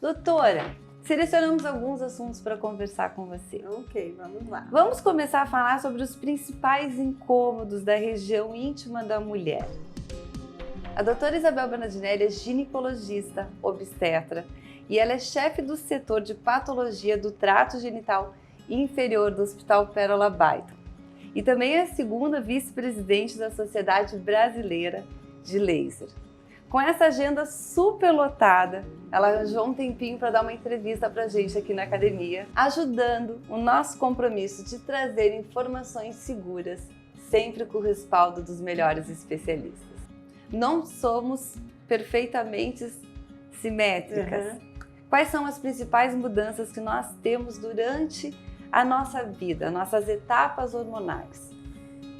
Doutora, selecionamos alguns assuntos para conversar com você. Ok, vamos lá. Vamos começar a falar sobre os principais incômodos da região íntima da mulher. A doutora Isabel Bonadinelli é ginecologista, obstetra e ela é chefe do setor de patologia do trato genital inferior do Hospital Pérola Baito. E também é a segunda vice-presidente da Sociedade Brasileira de Laser. Com essa agenda super lotada, ela arranjou um tempinho para dar uma entrevista para a gente aqui na academia, ajudando o nosso compromisso de trazer informações seguras, sempre com o respaldo dos melhores especialistas. Não somos perfeitamente simétricas. Quais são as principais mudanças que nós temos durante a nossa vida, nossas etapas hormonais?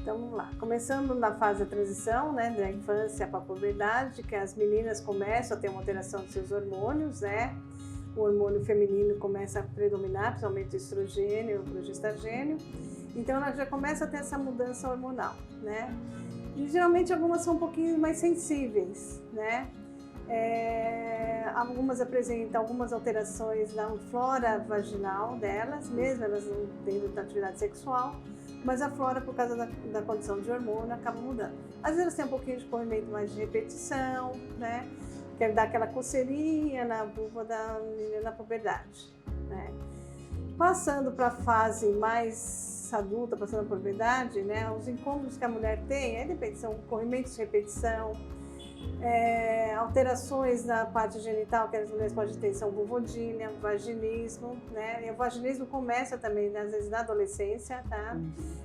Então vamos lá, começando na fase da transição, né, da infância para a puberdade, que as meninas começam a ter uma alteração dos seus hormônios, né? O hormônio feminino começa a predominar, principalmente o estrogênio, o progestagênio. Então ela já começa a ter essa mudança hormonal, né? E geralmente algumas são um pouquinho mais sensíveis, né? Algumas apresentam algumas alterações na flora vaginal delas, mesmo elas não tendo atividade sexual, mas a flora, por causa da condição de hormônio, acaba mudando. Às vezes elas têm um pouquinho de corrimento mais de repetição, né? Que dá aquela coceirinha na vulva da menina na puberdade, né? Passando para a fase mais adulta, passando por puberdade, né? Os incômodos que a mulher tem, aí depende, são corrimentos de repetição, alterações na parte genital que as mulheres podem ter, são vulvodínia, vaginismo, né? E o vaginismo começa também, às vezes, na adolescência, tá?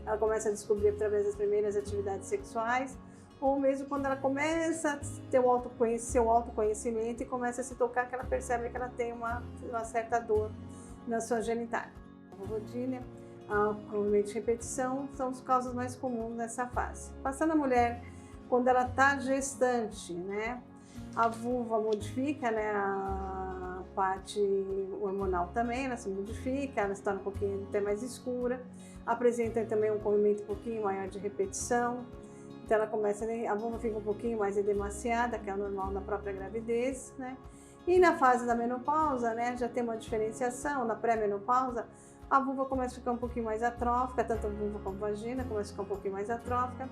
Ela começa a descobrir através das primeiras atividades sexuais, ou mesmo quando ela começa a ter seu autoconhecimento e começa a se tocar, que ela percebe que ela tem uma certa dor na sua genitália. A vulvodínia, o corrimento de repetição são as causas mais comuns nessa fase. Passando a mulher, quando ela está gestante, né, a vulva modifica, né, a parte hormonal também, ela se modifica, ela se torna um pouquinho até mais escura, apresenta também um corrimento um pouquinho maior de repetição, então ela começa, a vulva fica um pouquinho mais edemaciada, que é o normal na própria gravidez, né, e na fase da menopausa, né, já tem uma diferenciação, na pré-menopausa, a vulva começa a ficar um pouquinho mais atrófica, tanto a vulva como a vagina começa a ficar um pouquinho mais atrófica.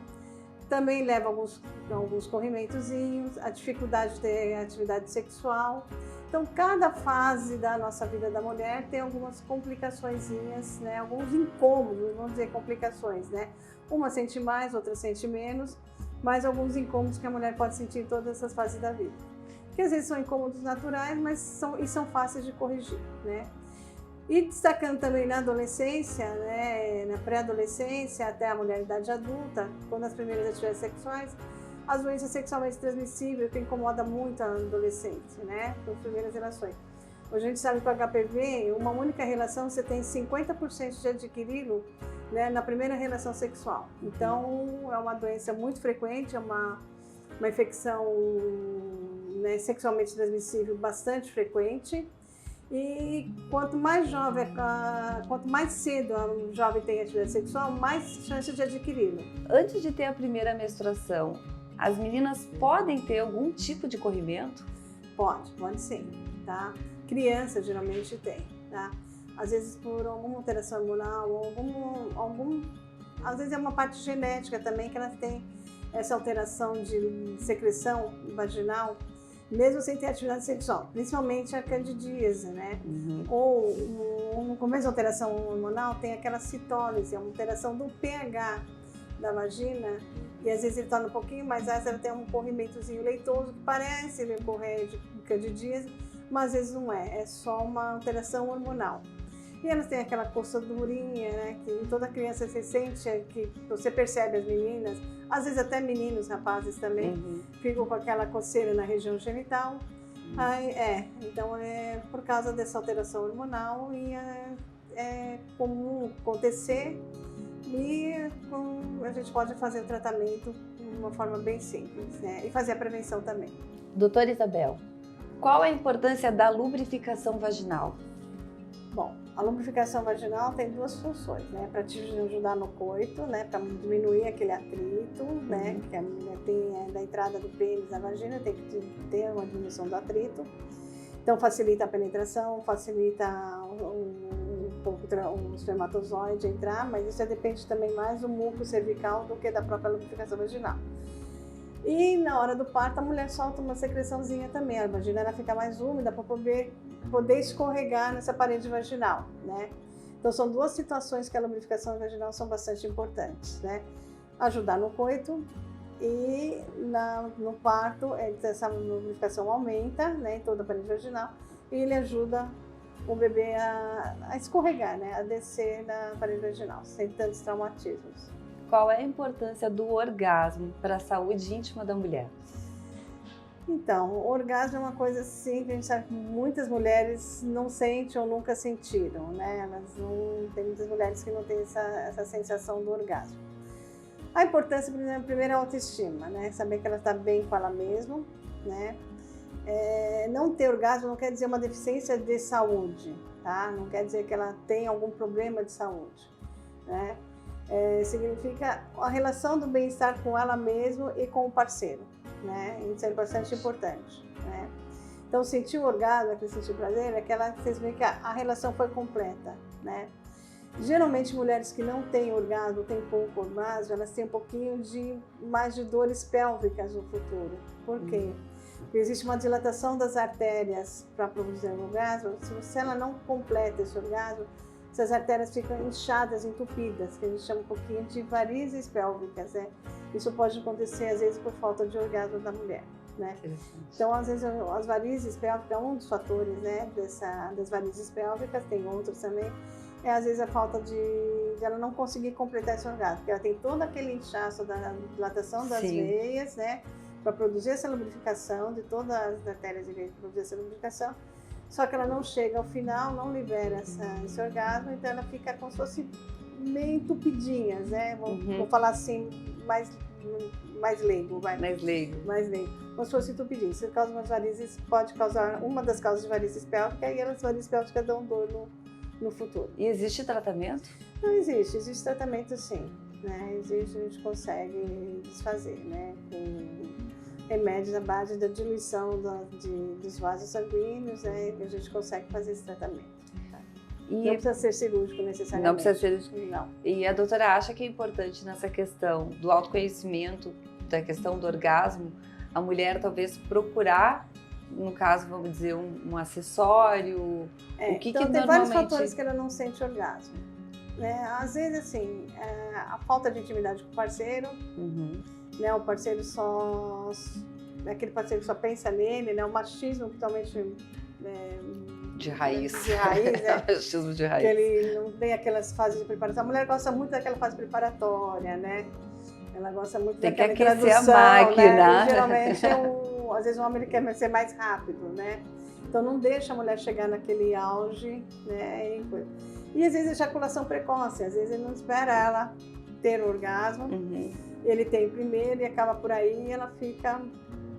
Também leva alguns corrimentozinhos, a dificuldade de ter atividade sexual. Então, cada fase da nossa vida da mulher tem algumas complicaçõezinhas, né? Alguns incômodos, vamos dizer complicações, né? Uma sente mais, outra sente menos, mas alguns incômodos que a mulher pode sentir em todas essas fases da vida. Que às vezes são incômodos naturais, mas são fáceis de corrigir, né? E destacando também na adolescência, né, na pré-adolescência até a mulheridade adulta, quando as primeiras atividades sexuais, as doenças sexualmente transmissíveis que incomoda muito a adolescente, né, com as primeiras relações. Hoje a gente sabe que o HPV, uma única relação, você tem 50% de adquiri-lo, né, na primeira relação sexual. Então, é uma doença muito frequente, é uma infecção, né, sexualmente transmissível bastante frequente. E quanto mais cedo a jovem tem atividade sexual, mais chance de adquiri-lo. Antes de ter a primeira menstruação, as meninas podem ter algum tipo de corrimento? Pode sim, tá? Criança geralmente tem, tá? Às vezes por alguma alteração hormonal, ou às vezes é uma parte genética também que elas têm essa alteração de secreção vaginal, mesmo sem ter atividade sexual, principalmente a candidíase, né? Ou no começo da alteração hormonal tem aquela citólise, é uma alteração do pH da vagina, e às vezes ele torna um pouquinho mais ácido, ela tem um corrimentozinho leitoso que parece ele correr de candidíase, mas às vezes não é só uma alteração hormonal. E elas têm aquela coçadurinha, né, que toda criança se sente, que você percebe as meninas, às vezes até meninos, rapazes também, ficam com aquela coceira na região genital. Então é por causa dessa alteração hormonal e é comum acontecer e a gente pode fazer o tratamento de uma forma bem simples, né, e fazer a prevenção também. Doutora Isabel, qual a importância da lubrificação vaginal? Bom, a lubrificação vaginal tem duas funções, né? Para te ajudar no coito, né? Para diminuir aquele atrito, né? Que a mulher tem da entrada do pênis na vagina, tem que ter uma diminuição do atrito. Então facilita a penetração, facilita um pouco o espermatozoide entrar, mas isso depende também mais do muco cervical do que da própria lubrificação vaginal. E na hora do parto a mulher solta uma secreçãozinha também, a vagina ela fica mais úmida para poder escorregar nessa parede vaginal, né? Então são duas situações que a lubrificação vaginal são bastante importantes, né? Ajudar no coito e no parto, essa lubrificação aumenta, né, em toda a parede vaginal e ele ajuda o bebê a escorregar, né, a descer na parede vaginal, sem tantos traumatismos. Qual é a importância do orgasmo para a saúde íntima da mulher? Então, o orgasmo é uma coisa assim que a gente sabe que muitas mulheres não sentem ou nunca sentiram, né? Tem muitas mulheres que não têm essa sensação do orgasmo. A importância, por exemplo, primeiro é a autoestima, né? Saber que ela está bem com ela mesma, né? Não ter orgasmo não quer dizer uma deficiência de saúde, tá? Não quer dizer que ela tem algum problema de saúde, né? Significa a relação do bem-estar com ela mesma e com o parceiro, né? Isso é bastante importante, né? Então, sentir o orgasmo, aquele sentir prazer, é aquela que vocês veem que a relação foi completa, né? Geralmente, mulheres que não têm orgasmo, têm pouco orgasmo, elas têm um pouquinho mais de dores pélvicas no futuro. Por quê? Porque existe uma dilatação das artérias para produzir o orgasmo. Se ela não completa esse orgasmo, essas artérias ficam inchadas, entupidas, que a gente chama um pouquinho de varizes pélvicas, né? Isso pode acontecer, às vezes, por falta de orgasmo da mulher, né? Então, às vezes, as varizes pélvicas, um dos fatores, né, das varizes pélvicas, tem outros também, às vezes, a falta de ela não conseguir completar esse orgasmo, porque ela tem todo aquele inchaço da dilatação das veias, né, para produzir essa lubrificação, de todas as artérias de veia para produzir essa lubrificação, só que ela não chega ao final, não libera esse orgasmo, então ela fica como se fosse meio entupidinhas, né? Vou falar assim, mais leigo, vai. Mais leigo. Como se fosse entupidinho. Isso causa umas varizes, pode causar uma das causas de varizes pélvicas, e as varizes pélvicas dão dor no futuro. E existe tratamento? Não existe, existe tratamento sim, né? Existe, a gente consegue desfazer, né? Com remédios à base da diluição dos vasos sanguíneos, né? Que a gente consegue fazer esse tratamento. E não precisa ser cirúrgico necessariamente. Não precisa ser cirúrgico. Não. E a doutora acha que é importante nessa questão do autoconhecimento, da questão do orgasmo, a mulher talvez procurar, no caso, vamos dizer, um acessório? O que então, que tem normalmente... vários fatores que ela não sente orgasmo, né? Às vezes, assim, a falta de intimidade com o parceiro, né? O parceiro aquele parceiro que só pensa nele, né? O machismo totalmente... De raiz. Né? Machismo de raiz. Que ele não tem aquelas fases de preparação. A mulher gosta muito daquela fase preparatória, né? Ela gosta muito tem daquela que aquecer introdução, a máquina. Né? E, geralmente, às vezes o homem ele quer ser mais rápido, né? Então não deixa a mulher chegar naquele auge, né? E às vezes ejaculação precoce, às vezes ele não espera ela ter o orgasmo. Ele tem primeiro e acaba por aí e ela fica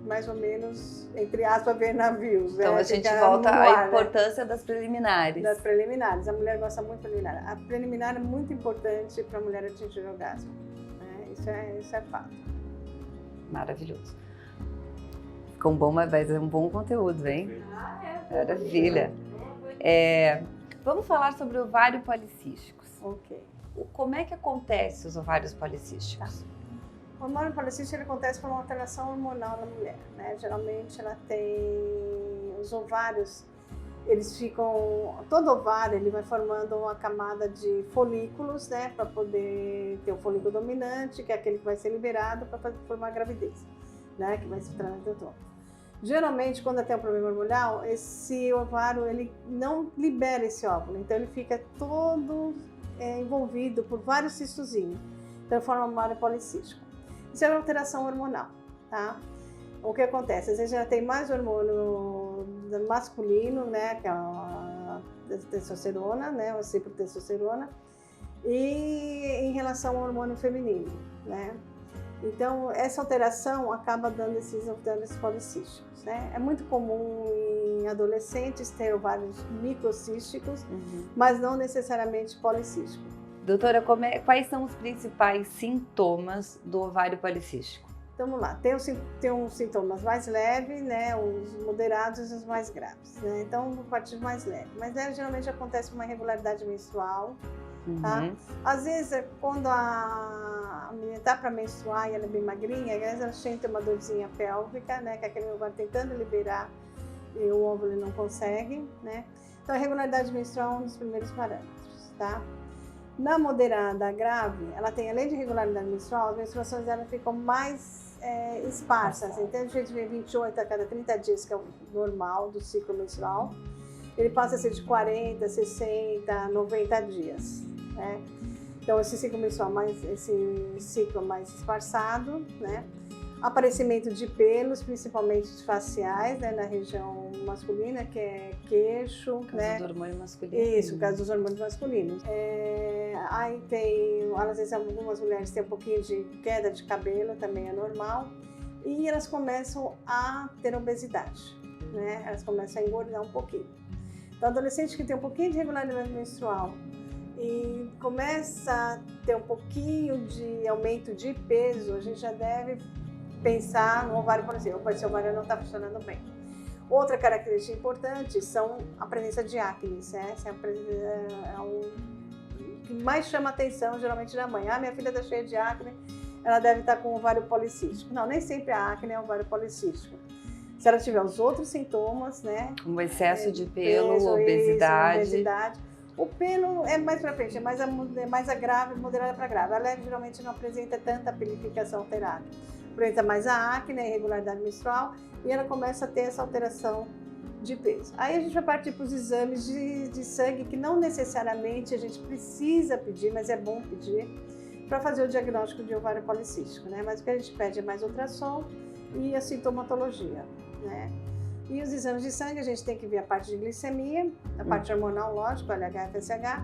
mais ou menos, entre aspas, ver navios. Então a gente volta à importância das preliminares. Das preliminares. A mulher gosta muito de preliminar. A preliminar é muito importante para a mulher atingir o orgasmo. Né? Isso é fato. Maravilhoso. Ficou bom, mas vai ser um bom conteúdo, hein? Maravilha. Vamos falar sobre ovário policísticos. Ok. Como é que acontece os ovários policísticos? Tá. O hormônio policístico acontece por uma alteração hormonal na mulher, né? Geralmente ela tem os ovários, eles ficam, todo ovário ele vai formando uma camada de folículos, né? Para poder ter o folículo dominante, que é aquele que vai ser liberado para formar a gravidez, né? Que vai se transformar no óvulo. Geralmente, quando tem um problema hormonal, esse ovário ele não libera esse óvulo, então ele fica todo envolvido por vários cistozinhos, então forma um ovário policístico. Isso é uma alteração hormonal, tá? O que acontece? Às vezes já tem mais hormônio masculino, né? Que é a testosterona, né? A ciprotestosterona, e em relação ao hormônio feminino, né? Então, essa alteração acaba dando esses ovários policísticos, né? É muito comum em adolescentes ter ovários microcísticos, mas não necessariamente policísticos. Doutora, quais são os principais sintomas do ovário policístico? Então, vamos lá. Tem uns sintomas mais leves, né? Os moderados e os mais graves, né? Então, a partir do mais leve. Mais leve geralmente acontece uma irregularidade menstrual, tá? Às vezes, quando a menina está para menstruar e ela é bem magrinha, às vezes ela sente uma dorzinha pélvica, né? Que é aquele lugar tentando liberar e o óvulo não consegue, né? Então, a irregularidade menstrual é um dos primeiros parâmetros, tá? Na moderada grave, ela tem, além de irregularidade menstrual, as menstruações dela ficam mais esparsas. Então, a gente vê 28 a cada 30 dias, que é o normal do ciclo menstrual. Ele passa a ser de 40, 60, 90 dias, né? Então, esse ciclo menstrual, esse ciclo mais esparçado, né? Aparecimento de pelos, principalmente faciais, né, na região masculina, que é queixo, por causa, né? do hormônio masculino. Isso, por causa dos hormônios masculinos. Aí tem, às vezes algumas mulheres têm um pouquinho de queda de cabelo, também é normal. E elas começam a ter obesidade, né? Elas começam a engordar um pouquinho. Então, adolescente que tem um pouquinho de irregularidade menstrual e começa a ter um pouquinho de aumento de peso, a gente já deve pensar no ovário policístico. Esse ovário não está funcionando bem. Outra característica importante são a presença de acne, né? É o que mais chama atenção, geralmente, da mãe. Minha filha está cheia de acne, ela deve estar com ovário policístico. Não, nem sempre a acne é ovário policístico. Se ela tiver os outros sintomas, né? Um excesso de pelo, obesidade. Obesidade. O pelo é mais para frente, é mais a grave, moderada para grave. A leve geralmente não apresenta tanta pelificação alterada. Apresenta mais a acne, a irregularidade menstrual, e ela começa a ter essa alteração de peso. Aí a gente vai partir para os exames de sangue, que não necessariamente a gente precisa pedir, mas é bom pedir, para fazer o diagnóstico de ovário policístico, né? Mas o que a gente pede é mais ultrassom e a sintomatologia, né? E os exames de sangue, a gente tem que ver a parte de glicemia, a parte hormonal, lógico, LH, FSH,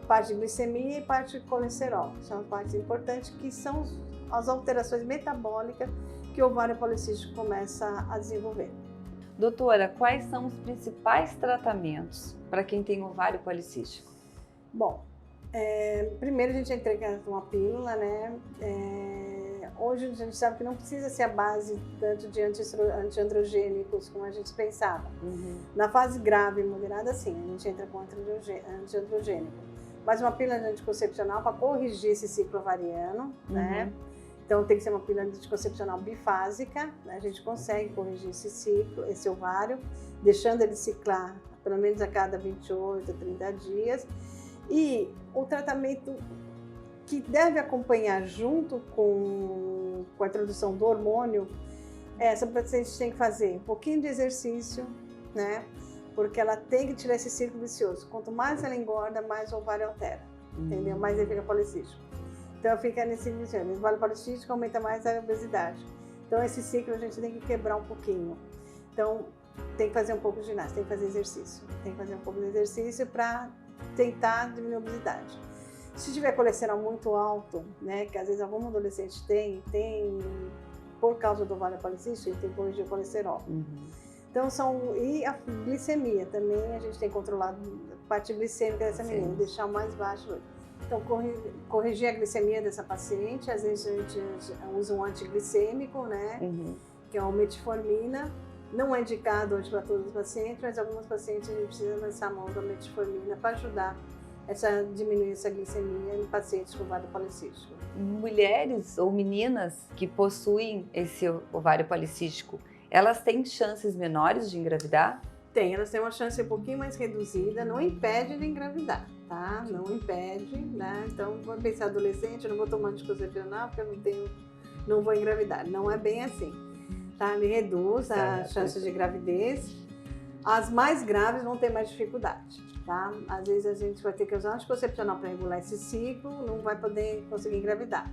parte de glicemia e parte de colesterol. São as partes importantes, que são as alterações metabólicas que o ovário policístico começa a desenvolver. Doutora, quais são os principais tratamentos para quem tem ovário policístico? Bom, primeiro a gente entrega uma pílula, né? Hoje a gente sabe que não precisa ser a base tanto de antiandrogênicos como a gente pensava. Na fase grave e moderada, sim, a gente entra com antiandrogênico. Mas uma pílula anticoncepcional para corrigir esse ciclo ovariano, né? Então tem que ser uma pílula anticoncepcional bifásica, né? A gente consegue corrigir esse ciclo, esse ovário, deixando ele ciclar pelo menos a cada 28 a 30 dias. E o tratamento que deve acompanhar junto com a introdução do hormônio, essa paciente tem que fazer um pouquinho de exercício, né? Porque ela tem que tirar esse ciclo vicioso. Quanto mais ela engorda, mais o ovário altera, entendeu? Mais ele fica policístico. Então fica nesse vicioso. O ovário policístico aumenta mais a obesidade. Então esse ciclo a gente tem que quebrar um pouquinho. Então tem que fazer um pouco de ginástica, tem que fazer exercício. Tem que fazer um pouco de exercício para tentar diminuir a obesidade. Se tiver colesterol muito alto, né, que às vezes algum adolescente tem por causa do ovário policístico, tem que corrigir o colesterol. Então e a glicemia também, a gente tem controlado a parte glicêmica dessa menina, deixar o mais baixo. Então corrigir a glicemia dessa paciente, às vezes a gente usa um antiglicêmico, né, que é a metformina. Não é indicado hoje para todos os pacientes, mas alguns pacientes a gente precisa lançar a mão da metformina para ajudar a diminuir essa glicemia em pacientes com ovário policístico. Mulheres ou meninas que possuem esse ovário policístico, elas têm chances menores de engravidar? Tem, elas têm uma chance um pouquinho mais reduzida, não impede de engravidar, tá? Não impede, né? Então, vou pensar adolescente, eu não vou tomar anticoncepcional porque eu não vou engravidar. Não é bem assim, tá? Ele reduz a chance de gravidez. As mais graves vão ter mais dificuldade, tá? Às vezes a gente vai ter que usar anticoncepcional para regular esse ciclo, não vai poder conseguir engravidar.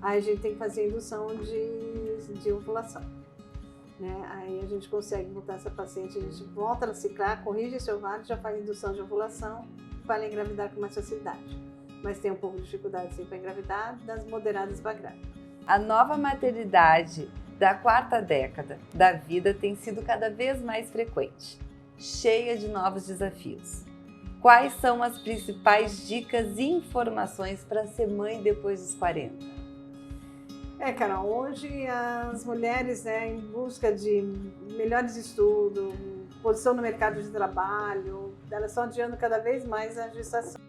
Aí a gente tem que fazer indução de ovulação, né? Aí a gente consegue botar essa paciente, a gente volta a ciclar, corrige esse ovário, já faz indução de ovulação para ela engravidar com mais facilidade. Mas tem um pouco de dificuldade sim para engravidar, das moderadas para graves. A nova maternidade da quarta década da vida tem sido cada vez mais frequente, cheia de novos desafios. Quais são as principais dicas e informações para ser mãe depois dos 40? Carol, hoje as mulheres, né, em busca de melhores estudos, posição no mercado de trabalho, elas estão adiando cada vez mais a gestação.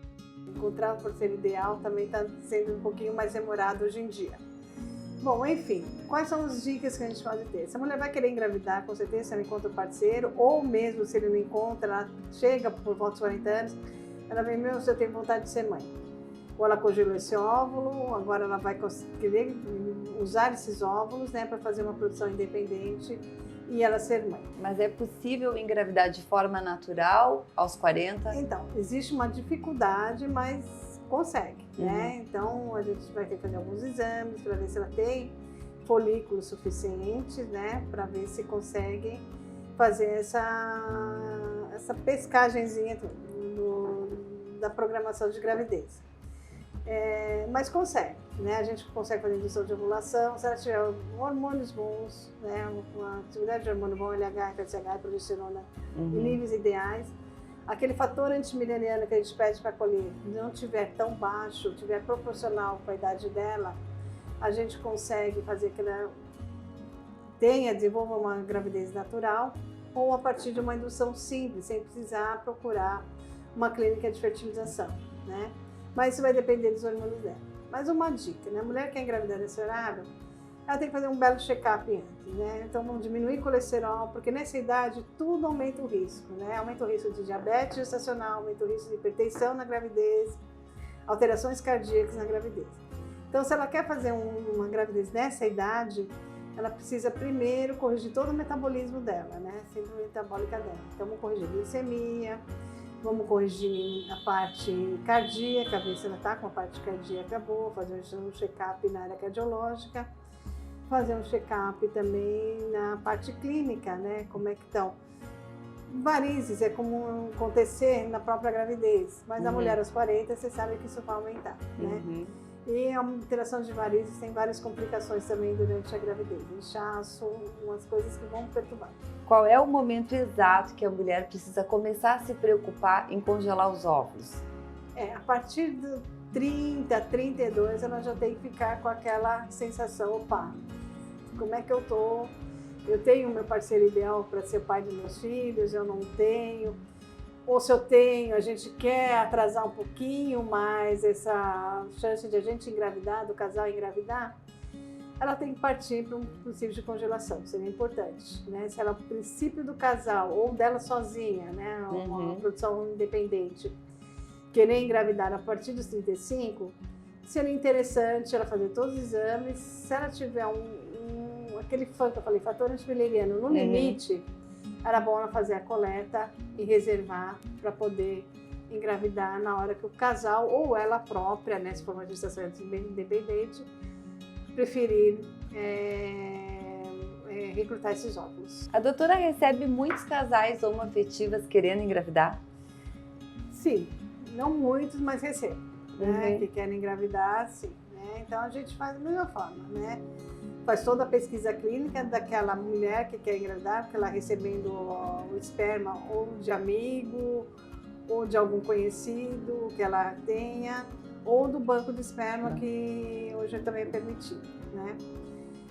Encontrar o parceiro ideal também está sendo um pouquinho mais demorado hoje em dia. Bom, enfim, quais são as dicas que a gente pode ter? Se a mulher vai querer engravidar, com certeza, se ela encontra o parceiro, ou mesmo se ele não encontra, ela chega por volta dos 40 anos, ela vem, meu, eu tenho vontade de ser mãe. Ou ela congelou esse óvulo, agora ela vai querer usar esses óvulos, né, para fazer uma produção independente e ela ser mãe. Mas é possível engravidar de forma natural aos 40? Então, existe uma dificuldade, mas consegue, né? Então, a gente vai ter que fazer alguns exames para ver se ela tem folículos suficientes, né, para ver se consegue fazer essa pescagenzinha da programação de gravidez. Mas consegue, né? A gente consegue fazer indução de ovulação, se ela tiver hormônios bons, né? Uma atividade de hormônio bom, LH, FSH e progesterona em níveis ideais. Aquele fator antimileniano que a gente pede para colher não tiver tão baixo, tiver proporcional com a idade dela, a gente consegue fazer que ela desenvolva uma gravidez natural ou a partir de uma indução simples, sem precisar procurar uma clínica de fertilização, né? Mas isso vai depender dos hormônios dela. Mas uma dica, né? A mulher que quer engravidar nesse horário, ela tem que fazer um belo check-up antes, né? Então vamos diminuir colesterol, porque nessa idade tudo aumenta o risco, né? Aumenta o risco de diabetes gestacional, aumenta o risco de hipertensão na gravidez, alterações cardíacas na gravidez. Então se ela quer fazer uma gravidez nessa idade, ela precisa primeiro corrigir todo o metabolismo dela, né? Síndrome metabólica dela. Então vamos corrigir a glicemia, vamos corrigir a parte cardíaca, ver se ela está com a parte cardíaca boa, fazer um check-up na área cardiológica, fazer um check-up também na parte clínica, né? Como é que estão. Varizes é comum acontecer na própria gravidez, mas a mulher aos 40, você sabe que isso vai aumentar, né? E a alteração de varizes tem várias complicações também durante a gravidez, inchaço, umas coisas que vão perturbar. Qual é o momento exato que a mulher precisa começar a se preocupar em congelar os óvulos? A partir do 30, 32, ela já tem que ficar com aquela sensação, opa, como é que eu tô? Eu tenho o meu parceiro ideal para ser pai dos meus filhos, eu não tenho. Ou se eu tenho, a gente quer atrasar um pouquinho mais essa chance de a gente engravidar, do casal engravidar, ela tem que partir para um princípio de congelação, que seria importante, né? Se ela, o princípio do casal ou dela sozinha, né, uma produção independente, querer engravidar a partir dos 35, seria interessante ela fazer todos os exames. Se ela tiver aquele que eu falei, fator antimileniano no limite, era bom ela fazer a coleta e reservar para poder engravidar na hora que o casal ou ela própria, né, se for uma gestação independente, preferir recrutar esses óvulos. A doutora recebe muitos casais homoafetivas querendo engravidar? Sim, não muitos, mas recebo, né, que querem engravidar, sim. Né? Então a gente faz da mesma forma, né? Faz toda a pesquisa clínica daquela mulher que quer engravidar, porque ela recebendo o esperma ou de amigo, ou de algum conhecido que ela tenha, ou do banco de esperma, que hoje também é permitido, né?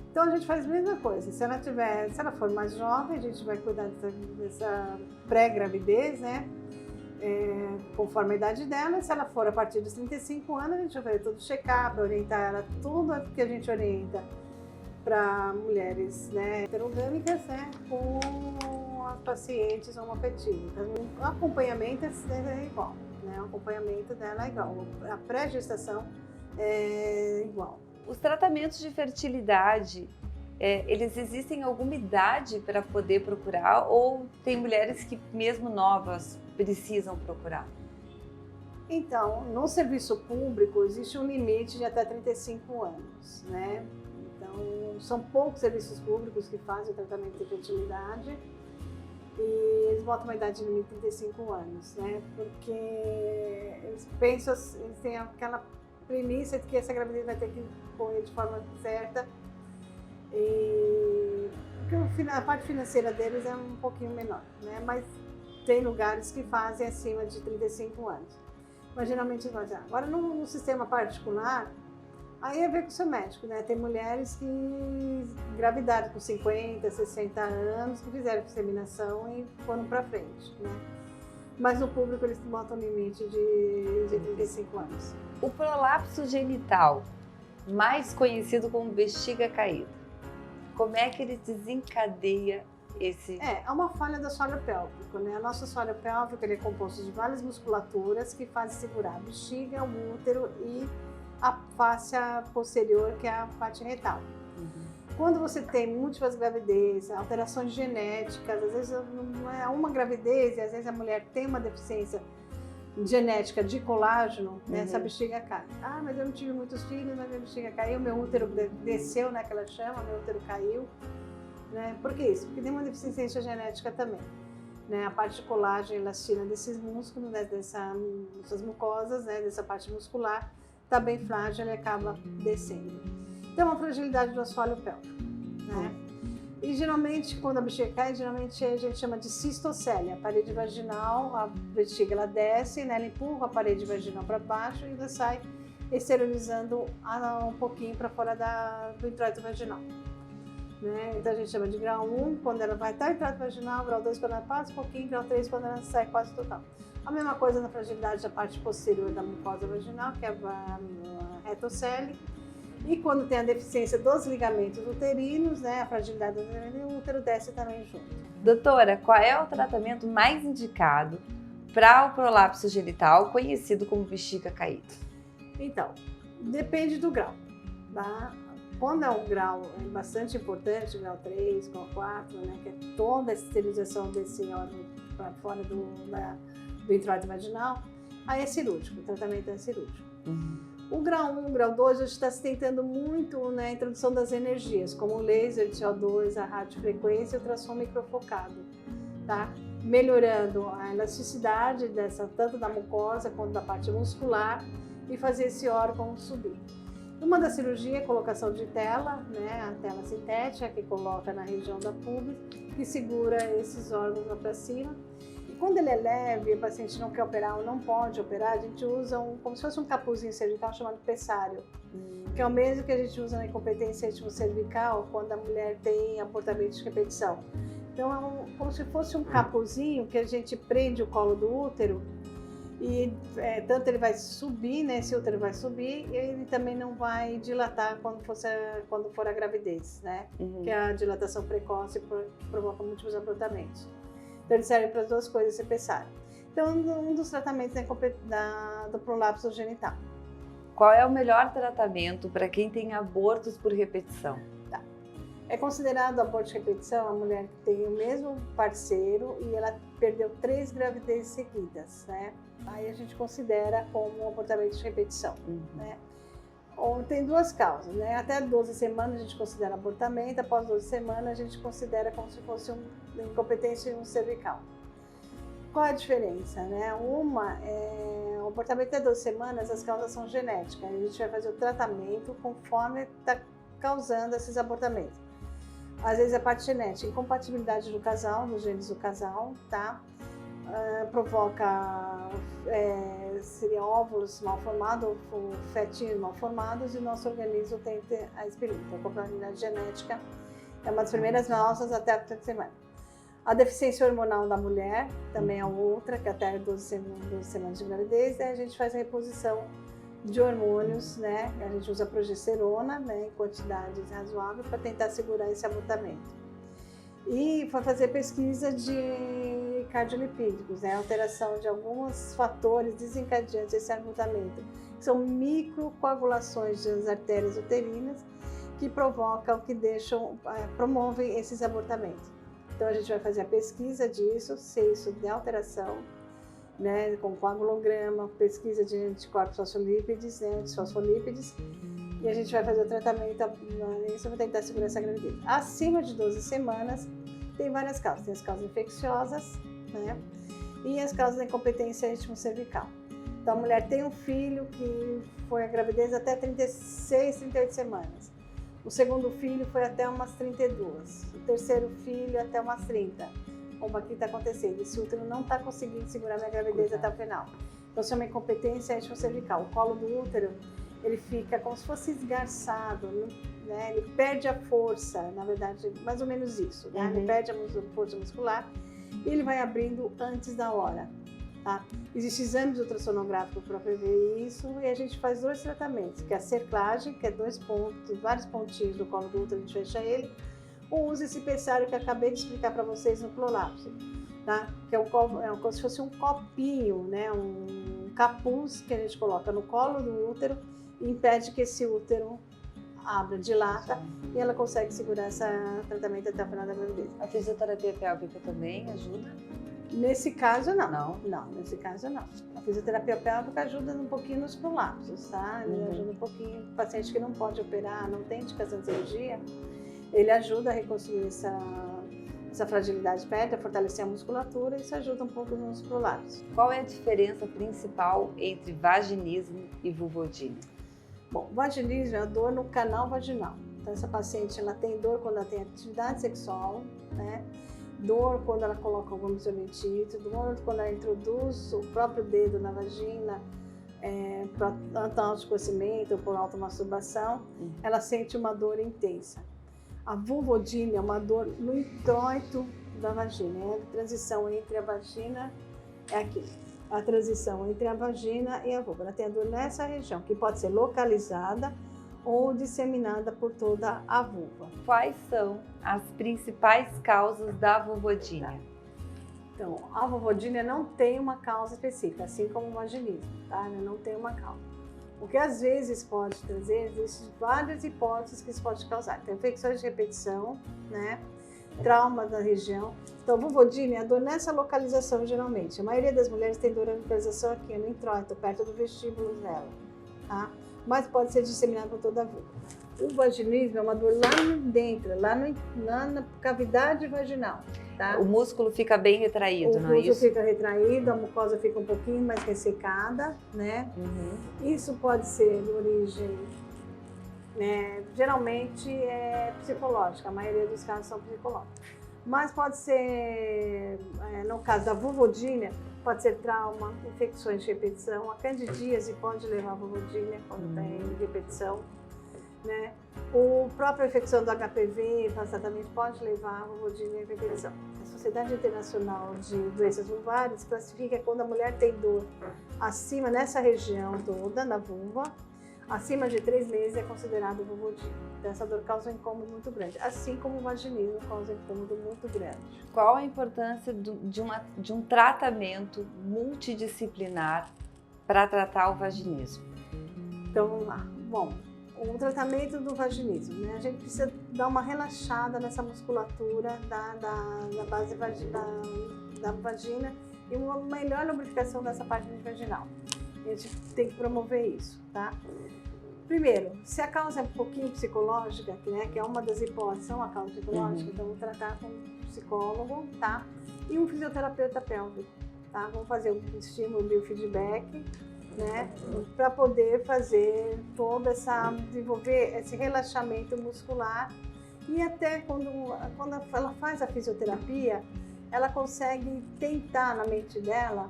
Então a gente faz a mesma coisa. Se ela for mais jovem, a gente vai cuidar dessa pré-gravidez, né? Conforme a idade dela. Se ela for a partir dos 35 anos, a gente vai fazer todo o check-up, orientar ela, tudo que a gente orienta para mulheres, né, heterogâmicas, né, com as pacientes homoafetivas. Então, o acompanhamento é igual, né? O acompanhamento dela é igual. A pré-gestação é igual. Os tratamentos de fertilidade, eles existem em alguma idade para poder procurar ou tem mulheres que mesmo novas precisam procurar? Então, no serviço público existe um limite de até 35 anos, né? Então, são poucos serviços públicos que fazem o tratamento de fertilidade e eles botam uma idade limite de 35 anos, né? Porque eles pensam, eles têm aquela premissa de que essa gravidez vai ter que correr de forma certa e porque a parte financeira deles é um pouquinho menor, né? Mas tem lugares que fazem acima de 35 anos. Mas geralmente nós já. Agora, no sistema particular, Aí é ver com o seu médico, né? Tem mulheres que engravidaram com 50, 60 anos, que fizeram inseminação e foram para frente, né? Mas no público eles botam limite de 35 anos. O prolapso genital, mais conhecido como bexiga caída, como é que ele desencadeia esse... É uma falha do assoalho pélvico, né? O nosso assoalho pélvico ele é composto de várias musculaturas que fazem segurar a bexiga, o útero e a fáscia posterior, que é a parte retal. Quando você tem múltiplas gravidezes, alterações genéticas, às vezes não é uma gravidez e às vezes a mulher tem uma deficiência genética de colágeno, né? Essa bexiga cai. Ah, mas eu não tive muitos filhos, mas minha bexiga caiu, meu útero desceu, né, que ela chama, meu útero caiu. Né? Por que isso? Porque tem uma deficiência genética também. Né? A parte de colágeno e elastina desses músculos, né? Dessas mucosas, né? Dessa parte muscular, está bem frágil e acaba descendo. Então, a fragilidade do assoalho pélvico. Né? E geralmente, quando a bexiga cai, geralmente a gente chama de cistocélia. A parede vaginal, a bexiga ela desce, né? Ela empurra a parede vaginal para baixo e ela sai exteriorizando um pouquinho para fora do introito vaginal. Né? Então a gente chama de grau 1 quando ela vai estar em introito vaginal, grau 2 quando ela passa um pouquinho, grau 3 quando ela sai quase total. A mesma coisa na fragilidade da parte posterior da mucosa vaginal, que é a retocele. E quando tem a deficiência dos ligamentos uterinos, né, a fragilidade do útero, o útero desce também junto. Doutora, qual é o tratamento mais indicado para o prolapso genital, conhecido como bexiga caída? Então, depende do grau, tá? Quando é um grau bastante importante, grau 3, grau 4, né, que é toda a esterilização desse órgão para fora do introito vaginal, aí é cirúrgico, o tratamento é cirúrgico. O grau 1, grau 2, a gente está se tentando muito na introdução das energias, como o laser de CO2, a radiofrequência e o ultrassom microfocado, tá? Melhorando a elasticidade tanto da mucosa quanto da parte muscular e fazer esse órgão subir. Uma das cirurgias é a colocação de tela, né, a tela sintética que coloca na região da pubis, que segura esses órgãos lá para cima. E quando ele é leve, o paciente não quer operar ou não pode operar, a gente usa como se fosse um capuzinho cervical chamado pessário, que é o mesmo que a gente usa na incompetência cervical quando a mulher tem abortamento de repetição. Então é como se fosse um capuzinho que a gente prende o colo do útero. E tanto ele vai subir, né? Esse útero vai subir e ele também não vai dilatar quando for a gravidez, né? Que a dilatação precoce provoca múltiplos abortamentos. Então ele serve para as duas coisas, esse pessário. Então um dos tratamentos do prolapso genital. Qual é o melhor tratamento para quem tem abortos por repetição? Tá. É considerado aborto de repetição a mulher que tem o mesmo parceiro e ela perdeu 3 gravidezes seguidas, né? Aí a gente considera como um abortamento de repetição, né? Ou tem duas causas, né? Até 12 semanas a gente considera abortamento, após 12 semanas a gente considera como se fosse uma incompetência cervical. Qual é a diferença, né? O abortamento até 12 semanas, as causas são genéticas, a gente vai fazer o tratamento conforme está causando esses abortamentos. Às vezes é parte genética, incompatibilidade do casal, nos genes do casal, tá? Provoca seria óvulos mal formados ou fetinhos mal formados e o nosso organismo tem a espelita. A compatibilidade genética é uma das primeiras causas até a 30 semana. A deficiência hormonal da mulher também é outra, que até 12 semanas de gravidez, a gente faz a reposição de hormônios, né? A gente usa progesterona, né, em quantidades razoáveis para tentar segurar esse abortamento. E foi fazer pesquisa de cardiolipídicos, né? Alteração de alguns fatores desencadeantes desse abortamento, que são microcoagulações das artérias uterinas que provocam, que promovem esses abortamentos. Então a gente vai fazer a pesquisa disso, se isso der alteração, né, com coagulograma, pesquisa de anticorpos fosfolípides, né, antifosfolípides, e a gente vai fazer o tratamento, isso vai tentar segurar essa gravidez. Acima de 12 semanas, tem várias causas. Tem as causas infecciosas, né, e as causas da incompetência ritmo-cervical. Então, a mulher tem um filho que foi a gravidez até 36, 38 semanas. O segundo filho foi até umas 32. O terceiro filho até umas 30. Como aqui está acontecendo, esse útero não está conseguindo segurar minha gravidez até o final. Então, se é uma incompetência ritmo-cervical, o colo do útero, ele fica como se fosse esgarçado, né? Ele perde a força, na verdade, mais ou menos isso, né? Ele perde a força muscular e ele vai abrindo antes da hora, tá? Existem exames ultrassonográficos para prever isso e a gente faz 2 tratamentos, que é a cerclagem, que é 2 pontos, vários pontinhos no colo do útero, a gente fecha ele, ou usa esse pessário que eu acabei de explicar para vocês no prolapso, tá? Que é como se fosse um copinho, né? Um capuz que a gente coloca no colo do útero e impede que esse útero abra, dilata, e ela consegue segurar esse tratamento até o final da gravidez. A fisioterapia pélvica também ajuda? Nesse caso, não. Não? Nesse caso, não. A fisioterapia pélvica ajuda um pouquinho nos prolapsos, tá? Ele ajuda um pouquinho. O paciente que não pode operar, não tem indicação de cirurgia, ele ajuda a reconstruir essa fragilidade pélvica, a fortalecer a musculatura, e isso ajuda um pouco nos prolapsos. Qual é a diferença principal entre vaginismo e vulvodínia? Bom, vaginismo é a dor no canal vaginal. Então, essa paciente ela tem dor quando ela tem atividade sexual, né? Dor quando ela coloca algum absorvente, dor quando ela introduz o próprio dedo na vagina, para autoconhecimento ou por automasturbação, ela sente uma dor intensa. A vulvodínia é uma dor no introito da vagina, é a transição entre a vagina, é aqui, a transição entre a vagina e a vulva. Ela tem a dor nessa região, que pode ser localizada ou disseminada por toda a vulva. Quais são as principais causas da vulvodínia? Então, a vulvodínia não tem uma causa específica, assim como o vaginismo, tá? Não tem uma causa. O que às vezes pode trazer, existem várias hipóteses que isso pode causar. Tem infecções de repetição, né? Trauma da região. Então, vulvodínia é a dor nessa localização, geralmente. A maioria das mulheres tem dor na localização aqui, no introito, perto do vestíbulo dela, tá? Mas pode ser disseminado por toda a vulva. O vaginismo é uma dor lá dentro, lá na cavidade vaginal, tá? O músculo fica bem retraído, não é isso? O músculo fica retraído, a mucosa fica um pouquinho mais ressecada, né? Isso pode ser de origem, né? Geralmente é psicológica, a maioria dos casos são psicológicos. Mas pode ser, no caso da vulvodínia, pode ser trauma, infecções de repetição, a candidíase pode levar a vulvodínia quando tem repetição, né? O própria infecção do HPV, tratamento pode levar a vulvodínia e repetição. A Sociedade Internacional de Doenças Vulvares classifica quando a mulher tem dor acima, nessa região toda, na vulva, acima de 3 meses é considerado vulvodínia. Então, essa dor causa um incômodo muito grande, assim como o vaginismo causa um incômodo muito grande. Qual a importância de um tratamento multidisciplinar para tratar o vaginismo? Então, vamos lá. Bom, o tratamento do vaginismo, né? A gente precisa dar uma relaxada nessa musculatura da base da vagina e uma melhor lubrificação dessa parte vaginal. A gente tem que promover isso, tá? Primeiro, se a causa é um pouquinho psicológica, né, que é uma das hipóteses, são a causa psicológica, então vamos tratar com um psicólogo, tá? E um fisioterapeuta pélvico, tá? Vamos fazer um estímulo biofeedback, né? Para poder fazer desenvolver esse relaxamento muscular e até quando ela faz a fisioterapia, ela consegue tentar na mente dela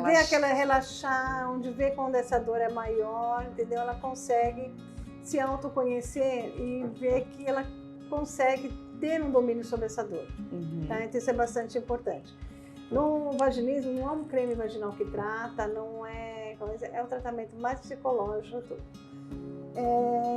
ver aquela relaxar, onde vê quando essa dor é maior, entendeu? Ela consegue se autoconhecer e ver que ela consegue ter um domínio sobre essa dor. Tá? Então isso é bastante importante. No vaginismo não é um creme vaginal que trata, não é um tratamento mais psicológico.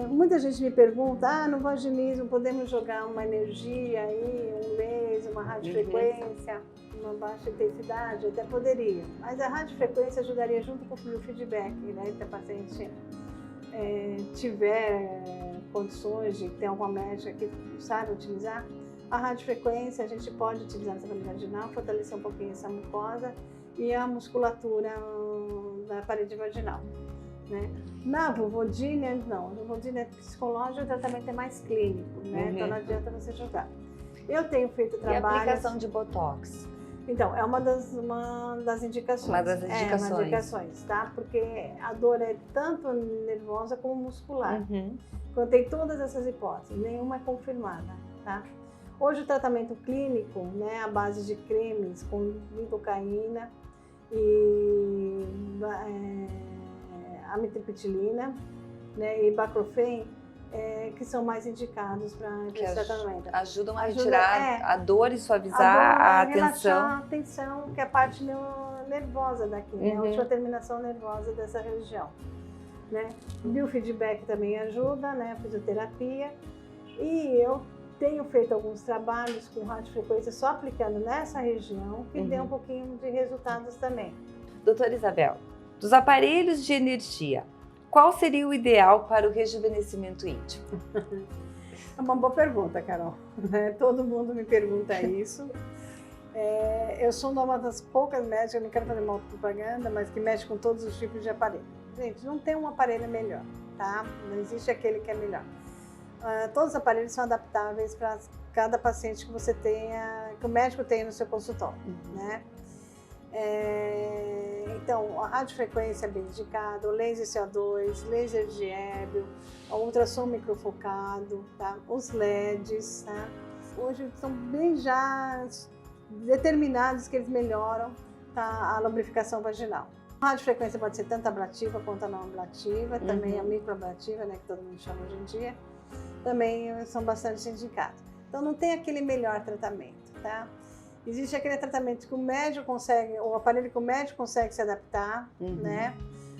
Muita gente me pergunta, no vaginismo podemos jogar uma energia aí, um laser, uma radiofrequência, uma baixa intensidade? Até poderia, mas a radiofrequência ajudaria junto com o biofeedback, né? Se a paciente tiver condições de ter alguma médica que sabe utilizar, a radiofrequência a gente pode utilizar nessa parede vaginal, fortalecer um pouquinho essa mucosa e a musculatura da parede vaginal, né? Na vulvodínia, não. A vulvodínia é psicológica, o tratamento é mais clínico, né? Então não adianta você jogar. Eu tenho feito trabalhos... E a aplicação de botox? Então, é uma das indicações. Uma das indicações. Uma das indicações, tá? Porque a dor é tanto nervosa como muscular. Então tem todas essas hipóteses, nenhuma é confirmada, tá? Hoje o tratamento clínico, né, à base de cremes com lidocaína e amitriptilina, né, e baclofen, que são mais indicados para esse tratamento. Ajudam a retirar a dor e suavizar a tensão. Relaxar a tensão, que é a parte nervosa daqui, né? A última terminação nervosa dessa região. Né? Biofeedback também ajuda, né? Fisioterapia. E eu tenho feito alguns trabalhos com radiofrequência só aplicando nessa região, que deu um pouquinho de resultados também. Doutora Isabel, dos aparelhos de energia, qual seria o ideal para o rejuvenescimento íntimo? É uma boa pergunta, Carol. Todo mundo me pergunta isso. Eu sou uma das poucas médicas, não quero fazer mal propaganda, mas que mexe com todos os tipos de aparelho. Gente, não tem um aparelho melhor, tá? Não existe aquele que é melhor. Todos os aparelhos são adaptáveis para cada paciente que você tenha, que o médico tenha no seu consultório, né? Então, a radiofrequência é bem indicada, o laser CO2, laser de Hébel, o ultrassom microfocado, tá? Os LEDs, tá? Hoje são bem já determinados que eles melhoram, tá? A lubrificação vaginal. A radiofrequência pode ser tanto ablativa quanto a não ablativa, também a microablativa, né, que todo mundo chama hoje em dia, também são bastante indicados. Então não tem aquele melhor tratamento, tá? Existe aquele tratamento que o médico consegue, o aparelho que o médico consegue se adaptar, né?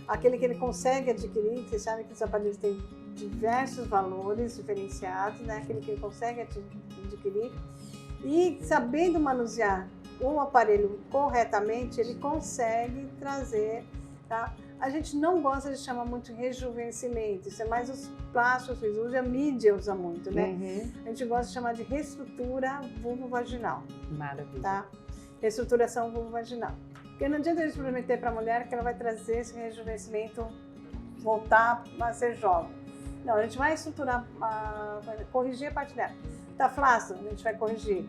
Aquele que ele consegue adquirir, que você sabe que os aparelhos têm diversos valores diferenciados, né? Aquele que ele consegue adquirir. E sabendo manusear o aparelho corretamente, ele consegue trazer, tá? A gente não gosta de chamar muito de rejuvenescimento, isso é mais os plásticos, hoje a mídia usa muito, né? A gente gosta de chamar de reestrutura vulvovaginal. Maravilha. Tá? Reestruturação vulvovaginal. Porque não adianta a gente prometer para a mulher que ela vai trazer esse rejuvenescimento, voltar a ser jovem. Não, a gente vai estruturar, corrigir a parte dela. Tá flácido, a gente vai corrigir.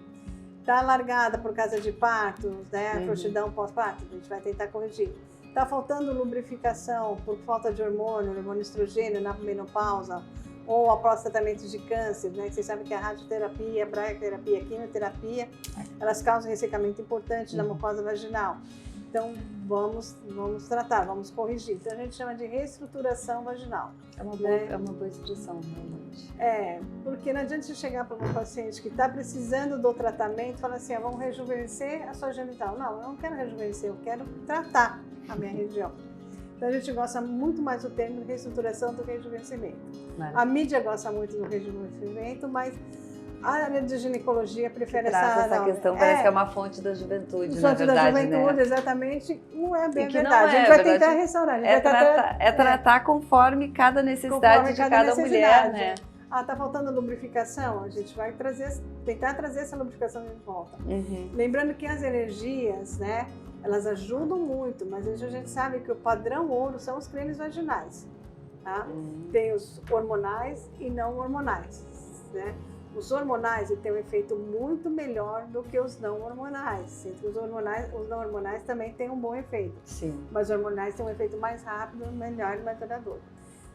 Tá alargada por causa de partos, né? Frouxidão pós-parto, a gente vai tentar corrigir. Tá faltando lubrificação por falta de hormônio estrogênio na menopausa, ou após tratamento de câncer, né? Vocês sabem que a radioterapia, a bracterapia, a quimioterapia, elas causam ressecamento importante na mucosa vaginal. Então, vamos tratar, vamos corrigir. Então, a gente chama de reestruturação vaginal. É uma boa expressão, realmente. Porque não adianta você chegar para uma paciente que está precisando do tratamento e falar assim, vamos rejuvenescer a sua genital. Não, eu não quero rejuvenescer, eu quero tratar a minha região. Então, a gente gosta muito mais do termo de reestruturação do que rejuvenescimento. A mídia gosta muito do rejuvenescimento, mas a área de ginecologia prefere essa questão, parece que é uma fonte da juventude, na verdade, da juventude, né? Exatamente, não é bem verdade. Não a gente vai tentar restaurar. Tratar conforme cada necessidade de cada mulher, né? Tá faltando lubrificação, a gente vai tentar trazer essa lubrificação de volta. Lembrando que as energias, né, elas ajudam muito, mas a gente sabe que o padrão ouro são os cremes vaginais, tá? Tem os hormonais e não hormonais, né? Os hormonais têm um efeito muito melhor do que os não hormonais. Os não hormonais também têm um bom efeito. Sim. Mas os hormonais têm um efeito mais rápido, melhor e mais duradouro.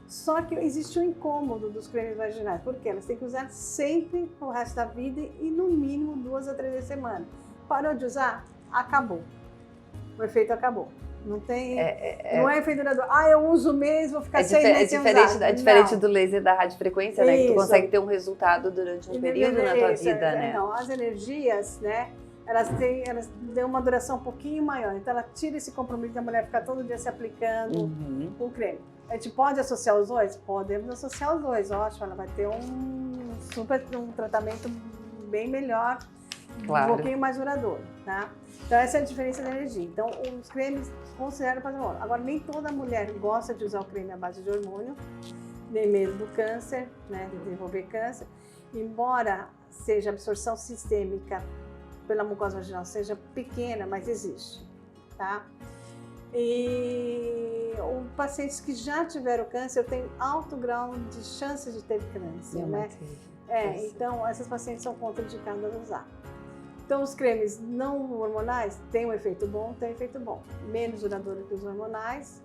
Só que existe um incômodo dos cremes vaginais. Por quê? Elas têm que usar sempre o resto da vida e no mínimo 2 a 3 vezes por semana. Parou de usar? Acabou. O efeito acabou. Não tem, não é efeito duradouro. Eu uso mesmo, vou ficar 6 meses sem usar. É diferente do laser da radiofrequência, né? Que tu consegue ter um resultado durante um período na tua vida, né? Não, as energias, né? Elas têm uma duração um pouquinho maior. Então, ela tira esse compromisso da mulher ficar todo dia se aplicando o creme. A gente pode associar os dois? Podemos associar os dois, ótimo. Ela vai ter um tratamento bem melhor, um pouquinho mais duradouro, tá? Então, essa é a diferença da energia. Então, os cremes consideram para hormônio. Agora, nem toda mulher gosta de usar o creme à base de hormônio, nem mesmo do câncer, né, de desenvolver câncer. Embora seja absorção sistêmica pela mucosa vaginal seja pequena, mas existe, tá? E os pacientes que já tiveram câncer têm alto grau de chance de ter câncer, né? Então, essas pacientes são contraindicadas a usar. Então, os cremes não hormonais têm um efeito bom, menos duradouro que os hormonais,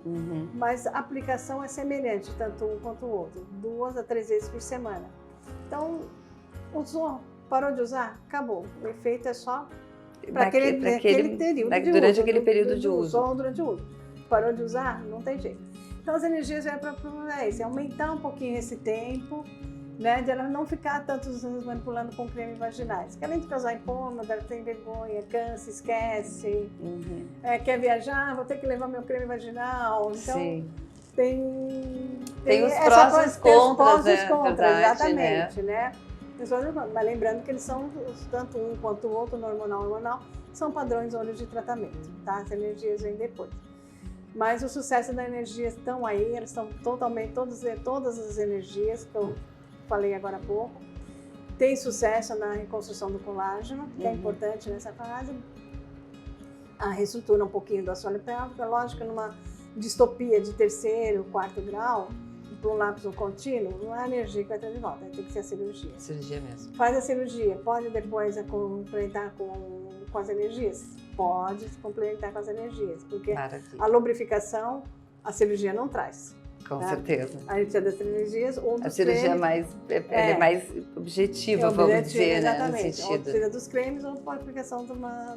mas a aplicação é semelhante, tanto um quanto o outro, 2 a 3 vezes por semana. Então, usou, parou de usar, acabou. O efeito é só para aquele período de uso. Durante aquele período de uso. Só durante o uso. Parou de usar, não tem jeito. Então as energias é para isso, é aumentar um pouquinho esse tempo, né, de ela não ficar tantos anos manipulando com creme vaginais. Que além de causar incômodo, ela tem vergonha, cansa, esquece, quer viajar, vou ter que levar meu creme vaginal. Então, sim. Tem os prós e os contras, verdade, exatamente, né? Mas lembrando que eles são, tanto um quanto o outro, hormonal, são padrões únicos de tratamento, tá? As energias vêm depois. Mas o sucesso das energias estão aí, elas estão totalmente, todas as energias que eu falei agora há pouco, tem sucesso na reconstrução do colágeno, que é importante nessa fase. A reestrutura um pouquinho do assoalho pélvico, lógico, numa distopia de 3º, 4º grau, para um lapso contínuo, não é a energia que vai ter de volta, tem que ser a cirurgia. Cirurgia mesmo. Faz a cirurgia, pode depois complementar com as energias? Pode complementar com as energias, porque Maravilha. A lubrificação, a cirurgia não traz. Com certeza. A gente precisa das energias ou dos A cirurgia é mais objetiva, vamos dizer, exatamente. Né, no Ou sentido. precisa dos cremes ou por aplicação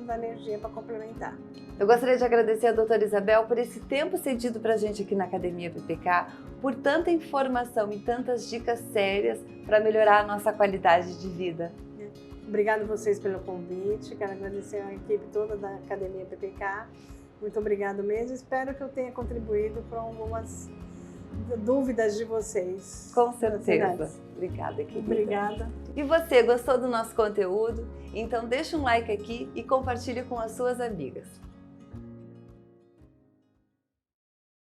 da energia para complementar. Eu gostaria de agradecer a doutora Isabel por esse tempo cedido para a gente aqui na Academia PPK, por tanta informação e tantas dicas sérias para melhorar a nossa qualidade de vida. Obrigada a vocês pelo convite, quero agradecer a equipe toda da Academia PPK. Muito obrigada mesmo, espero que eu tenha contribuído para algumas dúvidas de vocês. Com certeza. Obrigada, querida. Obrigada. E você, gostou do nosso conteúdo? Então deixa um like aqui e compartilhe com as suas amigas.